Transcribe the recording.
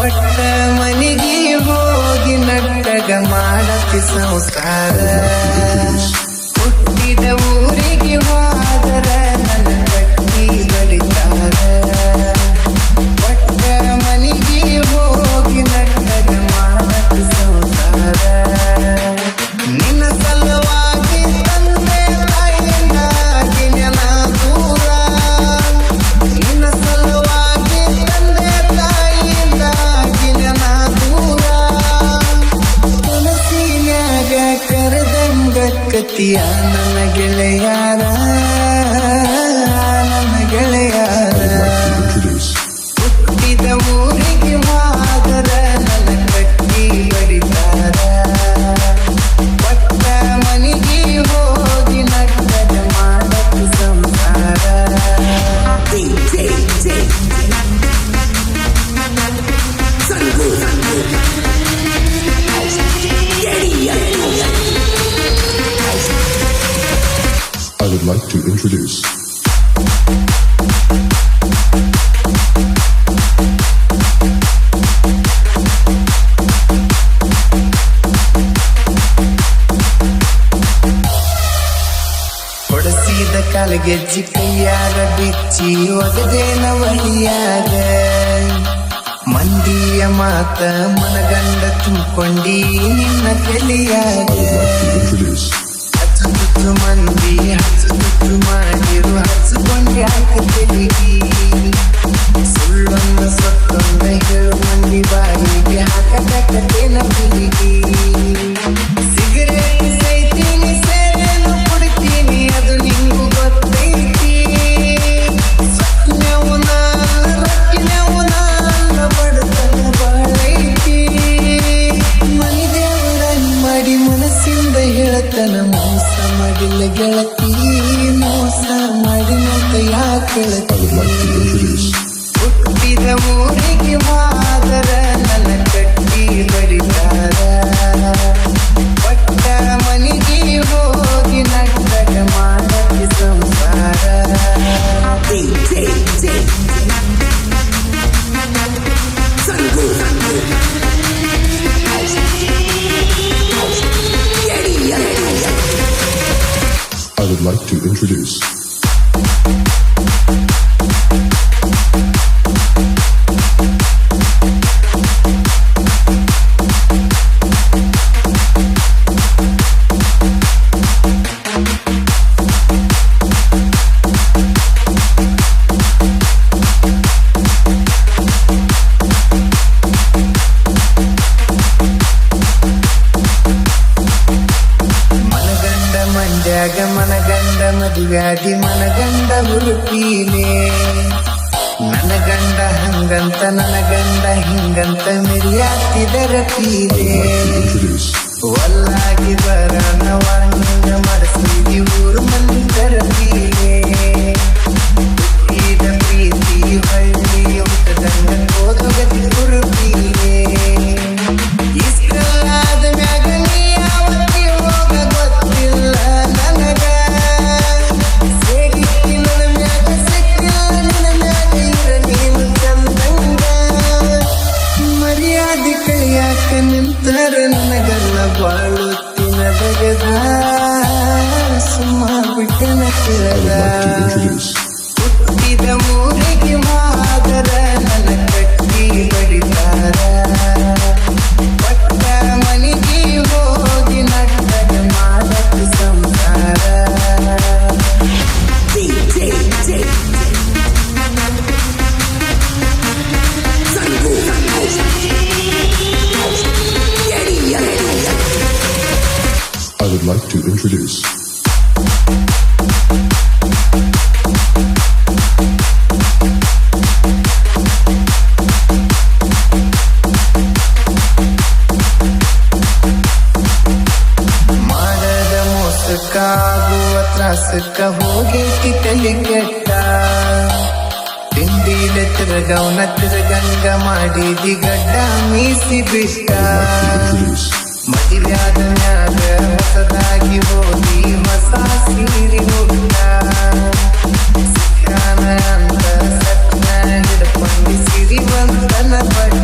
ಕೊಟ್ಟ ಮನಿಗೆ ಹೋಗಿ ನಟ್ಟಗ ಮಾಡತಿ ಸಂಸಾರ ಹುಟ್ಟಿದ ಊರಿಗೆ ಹೋದರ ನನ್ನ ಕಟ್ಟಿ ಬಡಿತಾರ ಕೊಟ್ಟ ಮನಿಗೆ ಹೋಗಿ ನಟ್ಟಗ ಮಾಡತಿ ಸಂಸಾರ ನಿನ್ನ ಸಲುವಾಗಿ ತಂದೆ ತಾಯಿನಾಗಿ ನೆನ ದೂರ ನಿನ್ನ ಸಲುವಾಗಿ ತಂದೆ ತಾಯಿನಾಗಿ ನೆನ ದೂರ ಮನಸ್ಸಿನ್ಯಾಗ ಕರೆದಂಗ ಕತಿಯ ನನ್ನ ಗೆಳೆಯಾರ ನನ್ನ ಗೆಳೆಯಾರ ಹುಟ್ಟಿದ ಊರಿಗೆ ಮಾದರ ನನ್ನ ಕಟ್ಟಿ ಬಡಿತಾರ ಕೊಟ್ಟ ಮನಿಗೆ ಹೋಗಿ ನಟ್ಟಗ ಮಾಡತಿ ಸಂಸಾರ I would like to introduce ಹೊಡಸಿದ ಕಾಲಗೆಜ್ಜಿ ಕೈಯಾಗ ಬಿಚ್ಚಿ ಒಗದೇನ ಒಳಿಯಾಗ ಮಂದಿಯ ಮಾತ ಮನಗಂಡ ತುಂಬಿಕೊಂಡಿ ನಿನ್ನ ತಲೆಯಾಗ introduce ಹಚ್ಚುತ್ತು ಮಂದಿ ಹಚ್ಚುತ್ತು ಮಾಡಿರು ಹಚ್ಚಿಕೊಂಡೆ ಆಕ ತೆಲಿಗಿ ಸುಳ್ಳೊಂದ ಸತ್ತೊಂದ ಹೇಳು ಮಂದಿ ಬಾಯಿಗೆ ಹಾಕತೇನ ಬಿಲಿಗಿ ಸಿಗರೇಟ್ ಸೈತೀನಿ ಸೇರೇನು ಕುಡಿತೀನಿ ಅದು ನಿಂಗೂ ಗೊತ್ತೈತಿ ಸತ್ಯವು ನಾನ ರೊಕ್ಕಿನವು ನಾನ ಬಡತನ ಬಾಳೈತಿ ಮನಿ ದೇವರ ಮಾಡಿ ಮನಸ್ಸಿಂದ ಹೇಳತನ ಮೋಸ ಮಾಡಿಲ್ಲ ಗೆಳತಿ ಮೋಸ ಮಾಡಿನಂತ ಯಾಕೆ I would like to introduce ಹುಟ್ಟಿದ ಊರಿಗೆ ಮಾದರ ನನ್ನ ಕಟ್ಟಿ ಬಡಿತಾರ ಕೊಟ್ಟ ಮನಿಗೆ ಹೋಗಿ ನಟ್ಟಗ ಮಾಡತಿ ಸಂಸಾರ I would like to introduce ಮನಗಂಡ ಮಂಡ್ಯಾಗ ಮನಗಂಡ ಮದುವ್ಯಾಗಿ ಮನಗಂಡ ಹುಡುಕೀನೆ ನನ್ನ ಗಂಡ ಹಂಗಂತ ನನ್ನ ಗಂಡ ಹಿಂಗಂತ ಮೆರಿಯಾತಿದರ ಪೀಲೆ introduce ಒಲ್ಲಾಗಿ ಬರನ ವಾಂಗ ಮಾಡಿಸಿದಿ ಊರು ಮಂದಿ ತರಪೀಲೆ ಹುಟ್ಟಿದ ಪ್ರೀತಿ ಹಳ್ಳಿ ಹುಟ್ಟದಂಗ ಹೋದಗತಿ ಕುರುಪೀಲೆ ಇಷ್ಟಲಾದ ಮ್ಯಾಗ ನೀ ಯಾವತ್ತಿ ಹೋಗ ಗೊತ್ತಿಲ್ಲ ನನಗ ಸೇರಿಸಿ ನನ್ನ ಮ್ಯಾಗ ಸಿಕ್ಕಿಲ್ಲ ನಿನ್ನ ಮ್ಯಾಗ ಇರ ನೀನು ಚಂದಂಗ ಮರ್ಯಾದೆ ಕೈಯಾಕ ನಿಂತರ ನನಗಲ್ಲ ಬಾಳುತ್ತಿನ ಬಗದ ಸುಮ್ಮ ಬಿಟ್ಟನ I ಕೆಳಗ would like to introduce ಹುಟ್ಟಿದ ಊರಿಗೆ ಮಾದರ ನನ್ನ ಕಟ್ಟಿ ಬಡಿತಾರ ಕೊಟ್ಟ ಮನಿಗೆ ಹೋಗಿ ನಟ್ಟಗ ಮಾಡತಿ ಸಂಸಾರ I would like to introduce ಮಾಡದ ಮೋಸಕ್ಕ ಆಗುವ ತ್ರಾಸಕ್ಕ ಹೋಗೈತಿ ತಲೆ ಕೆಟ್ಟ ತಿಂಡಿಲ ತಿರುಗವನ ತಿರುಗಂಗ ಮಾಡಿದಿ ಗಡ್ಡ ಮೀಸಿ ಬಿಟ್ಟ introduce ಮದುವ್ಯಾದ ಮ್ಯಾಗ ಹೊಸದಾಗಿ ಹೋಗಿ ಹೊಸ ಸೀರೆ ಹುಟ್ಟ ಸಿಕ್ಕಾನ ಅಂತ ಸತ್ನ ಹಿಡ್ಕೊಂಡು ಸಿರಿವಂತನ ಬಟ್ಟ